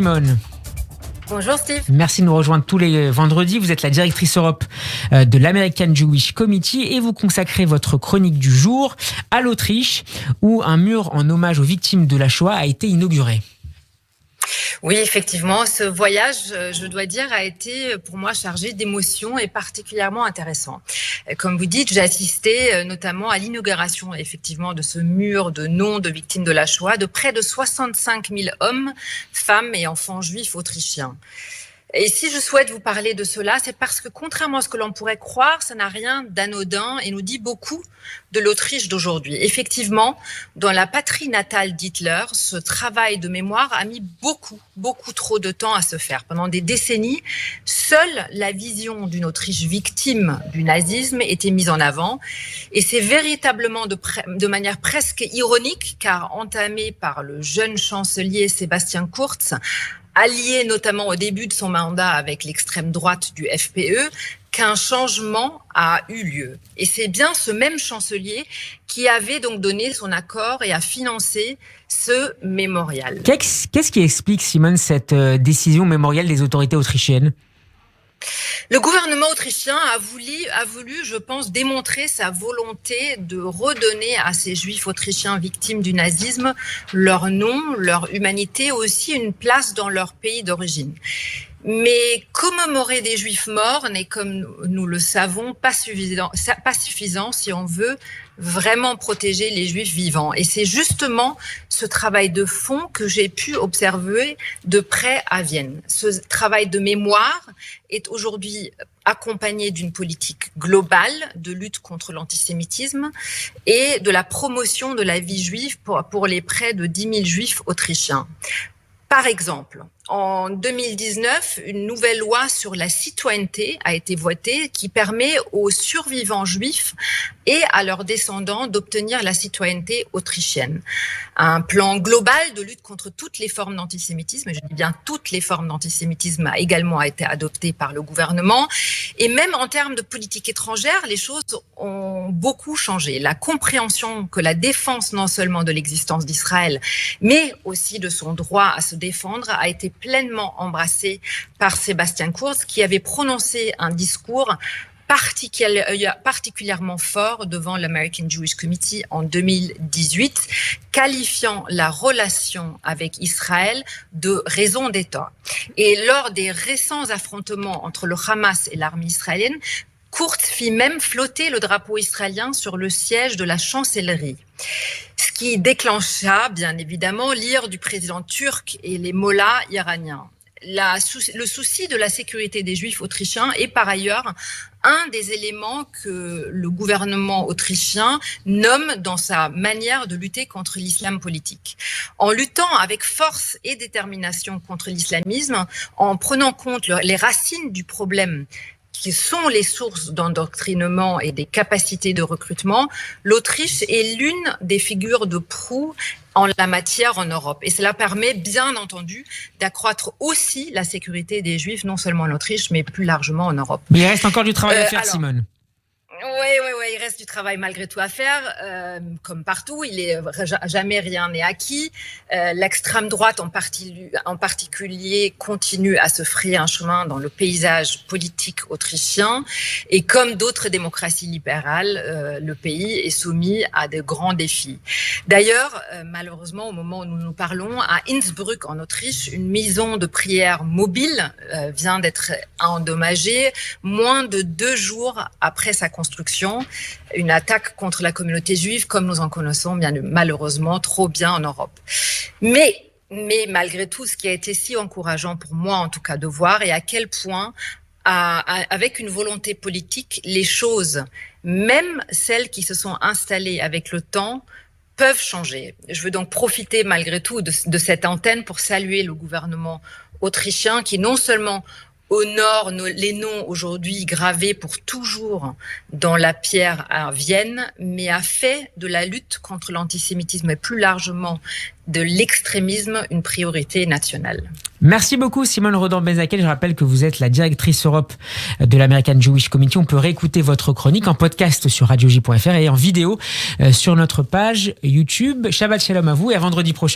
Simone. Bonjour Steve. Merci de nous rejoindre tous les vendredis. Vous êtes la directrice Europe de l'American Jewish Committee et vous consacrez votre chronique du jour à l'Autriche où un mur en hommage aux victimes de la Shoah a été inauguré. Oui, effectivement, ce voyage, je dois dire, a été pour moi chargé d'émotions et particulièrement intéressant. Comme vous dites, j'ai assisté notamment à l'inauguration effectivement de ce mur de noms de victimes de la Shoah de près de 65 000 hommes, femmes et enfants juifs autrichiens. Et si je souhaite vous parler de cela, c'est parce que contrairement à ce que l'on pourrait croire, ça n'a rien d'anodin et nous dit beaucoup de l'Autriche d'aujourd'hui. Effectivement, dans la patrie natale d'Hitler, ce travail de mémoire a mis beaucoup trop de temps à se faire. Pendant des décennies, seule la vision d'une Autriche victime du nazisme était mise en avant. Et c'est véritablement de manière presque ironique, car entamée par le jeune chancelier Sebastian Kurz, allié notamment au début de son mandat avec l'extrême droite du FPE, qu'un changement a eu lieu. Et c'est bien ce même chancelier qui avait donc donné son accord et a financé ce mémorial. Qu'est-ce qui explique, Simone, cette décision mémorielle des autorités autrichiennes ? Le gouvernement autrichien a voulu, je pense, démontrer sa volonté de redonner à ces juifs autrichiens victimes du nazisme leur nom, leur humanité, aussi une place dans leur pays d'origine. Mais commémorer des juifs morts n'est, comme nous le savons, pas suffisant si on veut vraiment protéger les juifs vivants. Et c'est justement ce travail de fond que j'ai pu observer de près à Vienne. Ce travail de mémoire est aujourd'hui accompagné d'une politique globale de lutte contre l'antisémitisme et de la promotion de la vie juive pour les près de 10 000 juifs autrichiens. Par exemple, en 2019, une nouvelle loi sur la citoyenneté a été votée qui permet aux survivants juifs et à leurs descendants d'obtenir la citoyenneté autrichienne. Un plan global de lutte contre toutes les formes d'antisémitisme, et je dis bien toutes les formes d'antisémitisme, a également été adopté par le gouvernement. Et même en termes de politique étrangère, les choses ont beaucoup changé. La compréhension que la défense non seulement de l'existence d'Israël, mais aussi de son droit à se défendre a été pleinement embrassée par Sebastian Kurz, qui avait prononcé un discours particulièrement fort devant l'American Jewish Committee en 2018, qualifiant la relation avec Israël de raison d'État. Et lors des récents affrontements entre le Hamas et l'armée israélienne, Kurz fit même flotter le drapeau israélien sur le siège de la chancellerie. Ce qui déclencha, bien évidemment, l'ire du président turc et les mollahs iraniens. Le souci de la sécurité des Juifs autrichiens est par ailleurs un des éléments que le gouvernement autrichien nomme dans sa manière de lutter contre l'islam politique. En luttant avec force et détermination contre l'islamisme, en prenant compte les racines du problème qui sont les sources d'endoctrinement et des capacités de recrutement, l'Autriche est l'une des figures de proue en la matière en Europe. Et cela permet, bien entendu, d'accroître aussi la sécurité des Juifs, non seulement en Autriche, mais plus largement en Europe. Mais il reste encore du travail à faire, Simone. Oui, il reste du travail malgré tout à faire. Comme partout, jamais rien n'est acquis. L'extrême droite en particulier continue à se frayer un chemin dans le paysage politique autrichien. Et comme d'autres démocraties libérales, le pays est soumis à de grands défis. D'ailleurs, malheureusement, au moment où nous nous parlons, à Innsbruck, en Autriche, une maison de prière mobile vient d'être endommagée moins de 2 jours après sa construction. Une attaque contre la communauté juive comme nous en connaissons bien malheureusement trop bien en Europe. Mais malgré tout, ce qui a été si encourageant pour moi en tout cas de voir et à quel point avec une volonté politique, les choses, même celles qui se sont installées avec le temps, peuvent changer. Je veux donc profiter malgré tout de cette antenne pour saluer le gouvernement autrichien qui non seulement honore les noms aujourd'hui gravés pour toujours dans la pierre à Vienne, mais a fait de la lutte contre l'antisémitisme et plus largement de l'extrémisme une priorité nationale. Merci beaucoup Simone Rodan-Bezakel. Je rappelle que vous êtes la directrice Europe de l'American Jewish Committee. On peut réécouter votre chronique en podcast sur radioj.fr et en vidéo sur notre page YouTube. Shabbat Shalom à vous et à vendredi prochain.